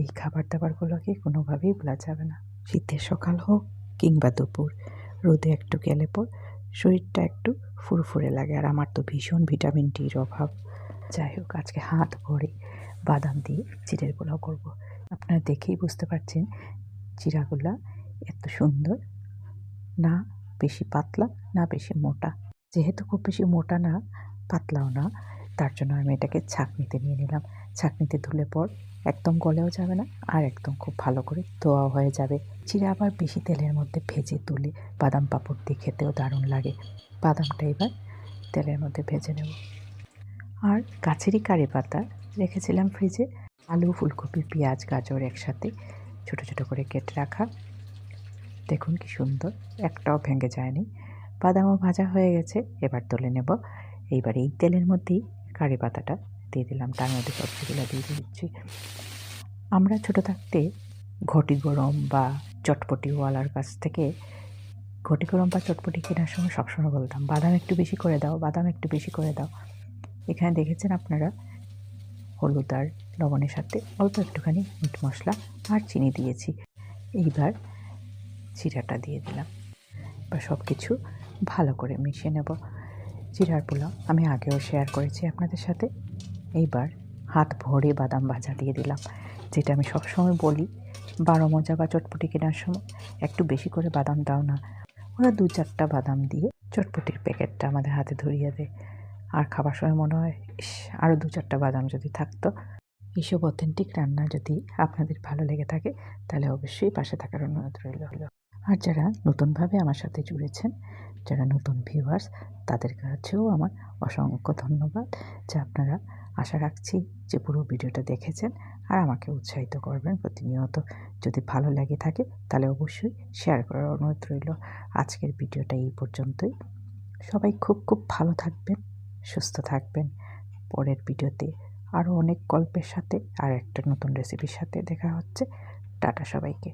এই খাবার দাবারগুলোকে কোনোভাবেই ভোলা যাবে না। শীতের সকাল হোক কিংবা দুপুর, রোদে একটু গেলে পর শরীরটা একটু ফুরফুরে লাগে। আর আমার তো ভীষণ ভিটামিন ডির অভাব। যাই হোক, আজকে হাত ভরে বাদাম দিয়ে চিড়ের পোলাও করব। আপনারা দেখেই বুঝতে পারছেন চিড়াগুলা এত সুন্দর, না বেশি পাতলা না বেশি মোটা। যেহেতু খুব বেশি মোটা না পাতলাও না, তার জন্য আমি এটাকে ছাঁকনিতে নিয়ে নিলাম। ছাঁকনিতে ধুলে পর একদম গলেও যাবে না আর একদম খুব ভালো করে ধোয়াও হয়ে যাবে। চিড়া আবার বেশি তেলের মধ্যে ভেজে তুলে বাদাম পাঁপড় দিয়ে খেতেও দারুণ লাগে। বাদামটা এবার তেলের মধ্যে ভেজে নেব। আর গাছেরই কারি পাতা রেখেছিলাম ফ্রিজে, আলু, ফুলকপি, পেঁয়াজ, গাজর একসাথে ছোট ছোট করে কেটে রাখা। দেখুন কি সুন্দর, একটাও ভেঙে যায়নি। বাদামও ভাজা হয়ে গেছে, এবার তুলে নেব। এইবার এই তেলের মধ্যেই কারি পাতাটা দিয়ে দিলাম, তার মধ্যে সবজিগুলো দিয়ে দিচ্ছি। আমরা ছোট থাকতে ঘটি গরম বা চটপটিওয়ালার কাছ থেকে ঘটি গরম বা চটপটি কেনার সময় সবসময় বলতাম, বাদাম একটু বেশি করে দাও, বাদাম একটু বেশি করে দাও। এখানে দেখেছেন আপনারা হলুদ আর লবণের সাথে অল্প একটুখানি মিট মশলা আর চিনি দিয়েছি। এইবার চিড়াটা দিয়ে দিলাম, বা সব কিছু ভালো করে মিশিয়ে নেব। চিড়ার পোলাও আমি আগেও শেয়ার করেছি আপনাদের সাথে। এইবার হাত ভরে বাদাম ভাজা দিয়ে দিলাম, যেটা আমি সবসময় বলি, 12 মজা বা চটপটি কেনার সময় একটু বেশি করে বাদাম দাও না। ওরা 2-4টা বাদাম দিয়ে চটপটির প্যাকেটটা আমাদের হাতে ধরিয়ে দেয়, আর খাবার সময় মনে হয় ইস, আরও 2-4টা বাদাম যদি থাকতো। এইসব অথেন্টিক রান্না যদি আপনাদের ভালো লেগে থাকে তাহলে অবশ্যই পাশে থাকার অনুরোধ রইল। আর যারা নতুনভাবে আমার সাথে জুড়েছেন, যারা নতুন ভিউয়ার্স, তাদের কাছেও আমার অসংখ্য ধন্যবাদ। যে আপনারা আশা রাখছি যে পুরো ভিডিওটা দেখেছেন আর আমাকে উৎসাহিত করবেন প্রতিনিয়ত। যদি ভালো লেগে থাকে তাহলে অবশ্যই শেয়ার করার অনুরোধ রইল। আজকের ভিডিওটা এই পর্যন্তই। সবাই খুব খুব ভালো থাকবেন, সুস্থ থাকবেন। পরের ভিডিওতে আরও অনেক গল্পের সাথে আর একটা নতুন রেসিপির সাথে দেখা হচ্ছে। টাটা সবাইকে।